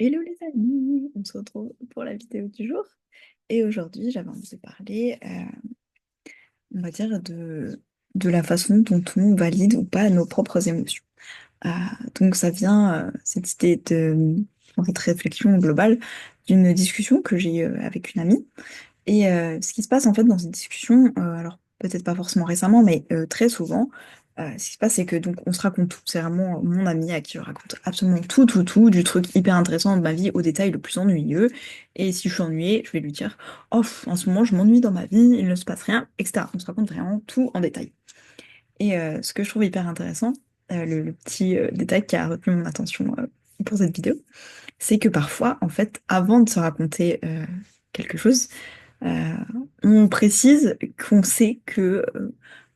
Hello les amis, on se retrouve pour la vidéo du jour. Et aujourd'hui, j'avais envie de parler, on va dire, de la façon dont on valide ou pas nos propres émotions. Euh, donc ça vient, cette idée cette réflexion globale, d'une discussion que j'ai eue avec une amie. Et ce qui se passe en fait dans cette discussion, alors peut-être pas forcément récemment, mais très souvent, ce qui se passe c'est que donc on se raconte tout. C'est vraiment mon ami à qui je raconte absolument tout, tout, tout, du truc hyper intéressant de ma vie au détail le plus ennuyeux. Et si je suis ennuyée, je vais lui dire, oh, en ce moment je m'ennuie dans ma vie, il ne se passe rien, etc. On se raconte vraiment tout en détail. Et ce que je trouve hyper intéressant, le petit détail qui a retenu mon attention pour cette vidéo, c'est que parfois, en fait, avant de se raconter quelque chose, euh, on précise qu'on sait que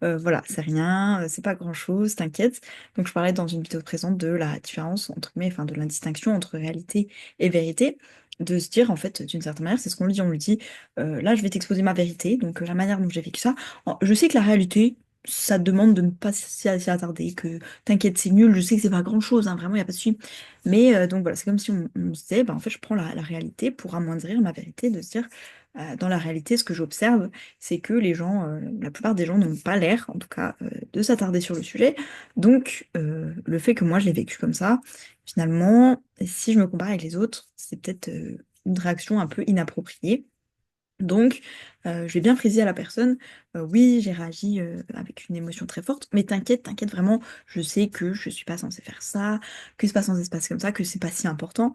voilà, c'est rien, c'est pas grand-chose, t'inquiète. Donc je parlais dans une vidéo présente de la différence entre enfin de la distinction entre réalité et vérité, de se dire en fait d'une certaine manière, c'est ce qu'on lui dit, là je vais t'exposer ma vérité, donc la manière dont j'ai vécu ça. Je sais que la réalité, ça demande de ne pas s'y attarder, que t'inquiète, c'est nul, je sais que c'est pas grand-chose, hein, vraiment, il n'y a pas de souci. Mais donc voilà, c'est comme si on se disait, bah, en fait, je prends la réalité pour amoindrir ma vérité, de se dire, dans la réalité, ce que j'observe, c'est que les gens, la plupart des gens n'ont pas l'air, en tout cas, de s'attarder sur le sujet. Donc, le fait que moi, je l'ai vécu comme ça, finalement, si je me compare avec les autres, c'est peut-être une réaction un peu inappropriée. Donc, je vais bien préciser à la personne, oui, j'ai réagi avec une émotion très forte, mais t'inquiète, t'inquiète vraiment, je sais que je suis pas censée faire ça, que c'est pas censé se passer comme ça, que c'est pas si important.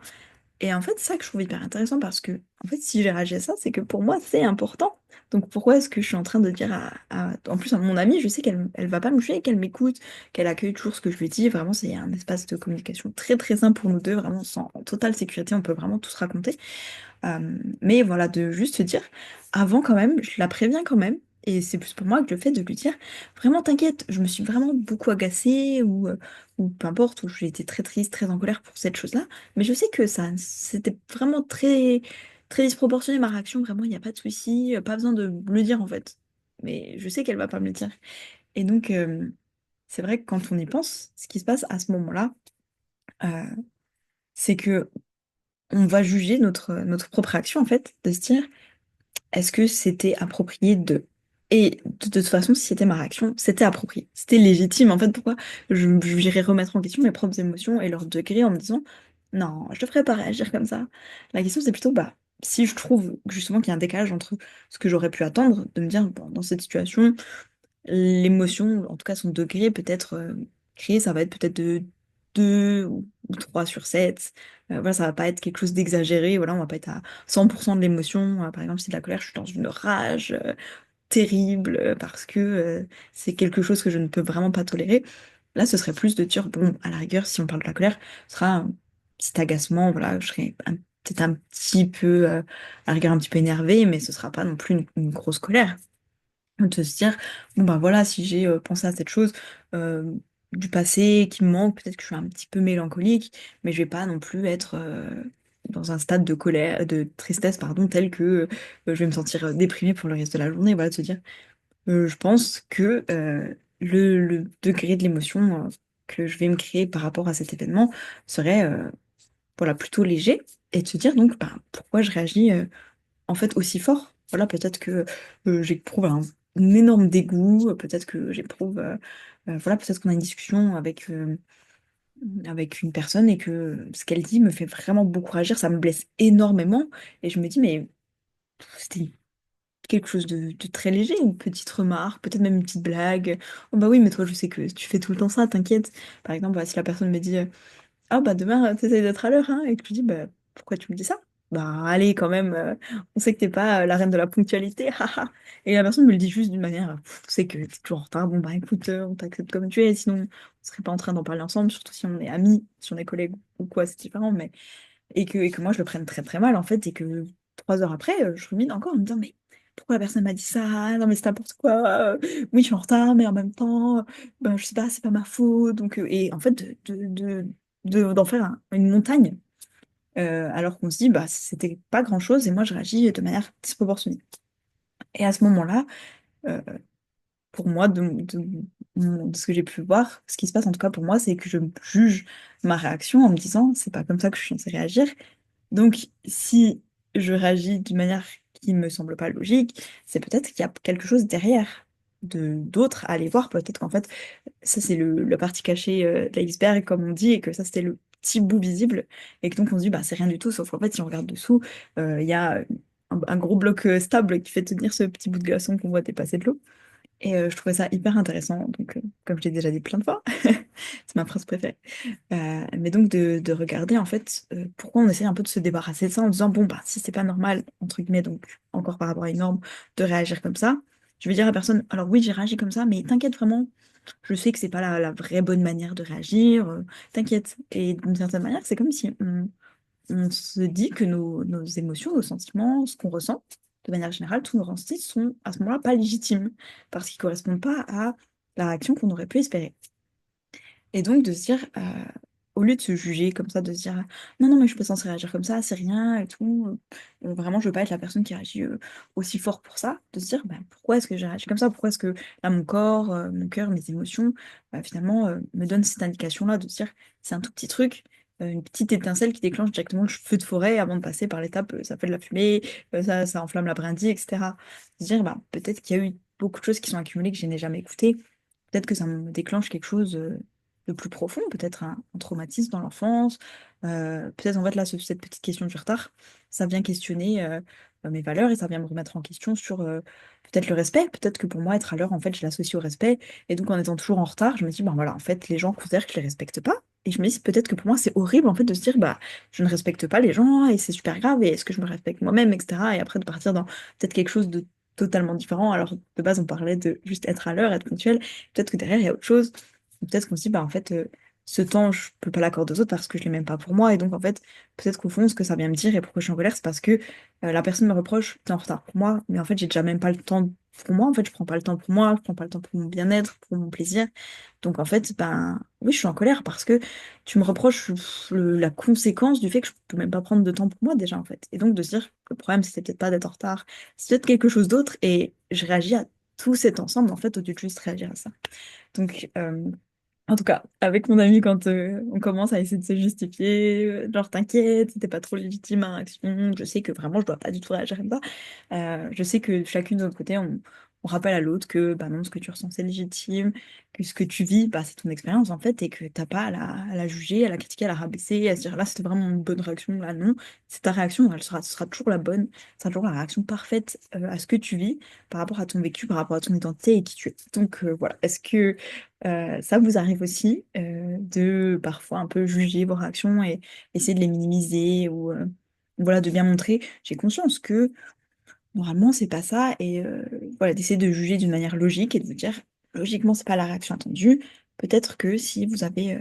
Et en fait, c'est ça que je trouve hyper intéressant parce que, en fait, si j'ai réagi à ça, c'est que pour moi, c'est important. Donc pourquoi est-ce que je suis en train de dire en plus, à mon amie, je sais qu'elle va pas me juger, qu'elle m'écoute, qu'elle accueille toujours ce que je lui dis. Vraiment, c'est un espace de communication très très simple pour nous deux, vraiment sans en totale sécurité, on peut vraiment tout se raconter. Mais voilà, de juste se dire, avant quand même, je la préviens quand même. Et c'est plus pour moi que le fait de lui dire, vraiment t'inquiète, je me suis vraiment beaucoup agacée ou peu importe, ou j'ai été très triste, très en colère pour cette chose-là. Mais je sais que ça, c'était vraiment très, très disproportionné ma réaction, vraiment, il n'y a pas de souci, pas besoin de me le dire en fait. Mais je sais qu'elle va pas me le dire. Et donc, c'est vrai que quand on y pense, ce qui se passe à ce moment-là, euh, c'est que on va juger notre propre action en fait, de se dire, est-ce que c'était approprié de... Et de toute façon, si c'était ma réaction, c'était approprié. C'était légitime. En fait, pourquoi j'irais remettre en question mes propres émotions et leur degré en me disant, non, je ne devrais pas réagir comme ça. La question, c'est plutôt, bah, si je trouve justement qu'il y a un décalage entre ce que j'aurais pu attendre, de me dire, bon, dans cette situation, l'émotion, en tout cas son degré peut-être créé, ça va être peut-être de 2 ou 3 sur 7. Voilà, ça va pas être quelque chose d'exagéré. Voilà, on va pas être à 100% de l'émotion. Par exemple, si c'est de la colère, je suis dans une rage terrible parce que c'est quelque chose que je ne peux vraiment pas tolérer. Là, ce serait plus de dire, bon, à la rigueur, si on parle de la colère, ce sera un petit agacement, voilà, je serais peut-être un petit peu, à la rigueur, un petit peu énervée, mais ce sera pas non plus une grosse colère de se dire, bon bah voilà, si j'ai pensé à cette chose euh, du passé qui me manque, peut-être que je suis un petit peu mélancolique, mais je vais pas non plus être dans un stade de colère, de tristesse, pardon, tel que je vais me sentir déprimée pour le reste de la journée. Voilà, de se dire, je pense que le degré de l'émotion que je vais me créer par rapport à cet événement serait voilà, plutôt léger, et de se dire donc, bah, pourquoi je réagis en fait aussi fort. Voilà, peut-être que j'éprouve un énorme dégoût, peut-être que j'éprouve, voilà, peut-être qu'on a une discussion avec une personne et que ce qu'elle dit me fait vraiment beaucoup réagir, ça me blesse énormément. Et je me dis, mais c'était quelque chose de très léger, une petite remarque, peut-être même une petite blague. Oh bah oui, mais toi, je sais que tu fais tout le temps ça, t'inquiète. Par exemple, bah, si la personne me dit, ah bah demain, t'essayes d'être à l'heure, hein, et que tu dis, bah pourquoi tu me dis ça? Bah allez, quand même, on sait que t'es pas la reine de la ponctualité, haha. Et la personne me le dit juste d'une manière, on sait que t'es toujours en retard, bon bah écoute, on t'accepte comme tu es, sinon on serait pas en train d'en parler ensemble, surtout si on est amis, si on est collègues ou quoi, c'est différent, mais et que moi je le prenne très très mal en fait, et que 3 heures après, je rumine encore en me disant, mais pourquoi la personne m'a dit ça? Non mais c'est n'importe quoi, oui je suis en retard, mais en même temps, ben, je sais pas, c'est pas ma faute, donc, et en fait d'en faire une montagne, alors qu'on se dit, bah c'était pas grand-chose, et moi je réagis de manière disproportionnée. Et à ce moment-là, euh, pour moi, de ce que j'ai pu voir, ce qui se passe en tout cas pour moi, c'est que je juge ma réaction en me disant, c'est pas comme ça que je suis censée réagir, Donc, si je réagis d'une manière qui me semble pas logique, c'est peut-être qu'il y a quelque chose derrière d'autre à aller voir. Peut-être qu'en fait, ça c'est la partie cachée de l'iceberg, comme on dit, et que ça c'était le petit bout visible, et que donc on se dit, bah c'est rien du tout, sauf qu'en fait, si on regarde dessous, il y a un gros bloc stable qui fait tenir ce petit bout de glaçon qu'on voit dépasser de l'eau. Et je trouvais ça hyper intéressant, donc comme je l'ai déjà dit plein de fois, c'est ma phrase préférée. Mais donc de regarder en fait pourquoi on essaie un peu de se débarrasser de ça en disant bon bah si c'est pas normal entre guillemets donc encore par rapport à une norme de réagir comme ça, je vais dire à personne alors oui j'ai réagi comme ça mais t'inquiète vraiment je sais que c'est pas la vraie bonne manière de réagir t'inquiète et d'une certaine manière c'est comme si on se dit que nos émotions nos sentiments ce qu'on ressent de manière générale tous nos ressentis sont à ce moment-là pas légitimes parce qu'ils correspondent pas à la réaction qu'on aurait pu espérer. Et donc de se dire, au lieu de se juger comme ça, de se dire non, non, mais je suis pas censée réagir comme ça, c'est rien et tout. Vraiment, je veux pas être la personne qui réagit aussi fort pour ça. De se dire bah, pourquoi est-ce que j'ai réagi comme ça? Pourquoi est-ce que là, mon corps, mon cœur, mes émotions, finalement, me donnent cette indication-là de se dire c'est un tout petit truc. Une petite étincelle qui déclenche directement le feu de forêt avant de passer par l'étape, ça fait de la fumée, ça enflamme la brindille, etc. Se dire, bah, peut-être qu'il y a eu beaucoup de choses qui sont accumulées que je n'ai jamais écoutées. Peut-être que ça me déclenche quelque chose de plus profond, peut-être un traumatisme dans l'enfance. Peut-être en fait là, cette petite question du retard, ça vient questionner mes valeurs et ça vient me remettre en question sur peut-être le respect. Peut-être que pour moi, être à l'heure, en fait, je l'associe au respect. Et donc en étant toujours en retard, je me dis, ben voilà, en fait, les gens considèrent que je les respecte pas. Et je me dis peut-être que pour moi, c'est horrible en fait de se dire, bah, je ne respecte pas les gens et c'est super grave et est-ce que je me respecte moi-même, etc. Et après de partir dans peut-être quelque chose de totalement différent. Alors de base, on parlait de juste être à l'heure, être ponctuel. Peut-être que derrière, il y a autre chose. Peut-être qu'on se dit, bah, en fait, ce temps, je peux pas l'accorder aux autres parce que je l'ai même pas pour moi. Et donc, en fait, peut-être qu'au fond, ce que ça vient me dire et pourquoi je suis en colère, c'est parce que la personne me reproche, t'es en retard pour moi. Mais en fait, j'ai déjà même pas le temps pour moi. En fait, je prends pas le temps pour moi, je prends pas le temps pour mon bien-être, pour mon plaisir. Donc, en fait, ben, oui, je suis en colère parce que tu me reproches la conséquence du fait que je peux même pas prendre de temps pour moi déjà, en fait. Et donc, de se dire que le problème, c'était peut-être pas d'être en retard, c'est peut-être quelque chose d'autre. Et je réagis à tout cet ensemble, en fait, au lieu de juste réagir à ça. Donc, en tout cas, avec mon ami, quand on commence à essayer de se justifier, genre t'inquiète, c'était pas trop légitime ma réaction, je sais que vraiment je dois pas du tout réagir comme ça. Je sais que chacune de notre côté, on rappelle à l'autre que bah non, ce que tu ressens c'est légitime, que ce que tu vis, bah, c'est ton expérience en fait, et que t'as pas à la juger, à la critiquer, à la rabaisser, à se dire là c'était vraiment une bonne réaction, là non, c'est ta réaction, ce sera toujours la bonne, ce sera toujours la réaction parfaite à ce que tu vis par rapport à ton vécu, par rapport à ton identité et qui tu es. Donc voilà, est-ce que ça vous arrive aussi de parfois un peu juger vos réactions et essayer de les minimiser ou voilà, de bien montrer, j'ai conscience que normalement c'est pas ça et voilà, d'essayer de juger d'une manière logique et de vous dire logiquement c'est pas la réaction attendue. Peut-être que si vous avez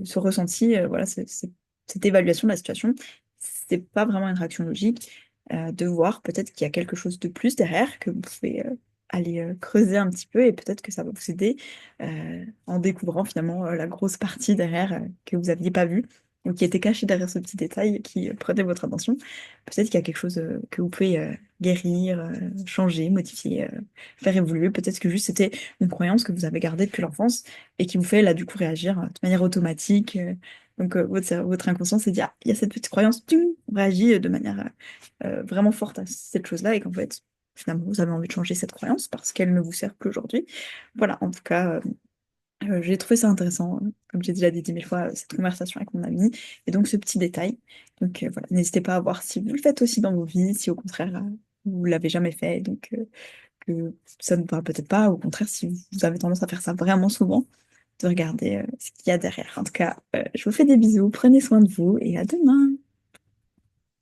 ce ressenti, voilà, cette évaluation de la situation, c'est pas vraiment une réaction logique. De voir peut-être qu'il y a quelque chose de plus derrière, que vous pouvez aller creuser un petit peu et peut-être que ça va vous aider en découvrant finalement la grosse partie derrière que vous aviez pas vue ou qui était cachée derrière ce petit détail qui prenait votre attention. Peut-être qu'il y a quelque chose que vous pouvez guérir, changer, modifier, faire évoluer. Peut-être que juste c'était une croyance que vous avez gardée depuis l'enfance et qui vous fait là du coup réagir de manière automatique. Donc votre inconscient s'est dit, ah, il y a cette petite croyance, on réagit de manière vraiment forte à cette chose-là et qu'en fait, finalement, vous avez envie de changer cette croyance parce qu'elle ne vous sert plus aujourd'hui. Voilà, en tout cas, j'ai trouvé ça intéressant, comme j'ai déjà dit 10 000 fois, cette conversation avec mon ami et donc ce petit détail. Donc voilà, n'hésitez pas à voir si vous le faites aussi dans vos vies, si au contraire, vous l'avez jamais fait, donc que ça ne vous parle peut-être pas, au contraire, si vous avez tendance à faire ça vraiment souvent, de regarder ce qu'il y a derrière. En tout cas, je vous fais des bisous, prenez soin de vous et à demain.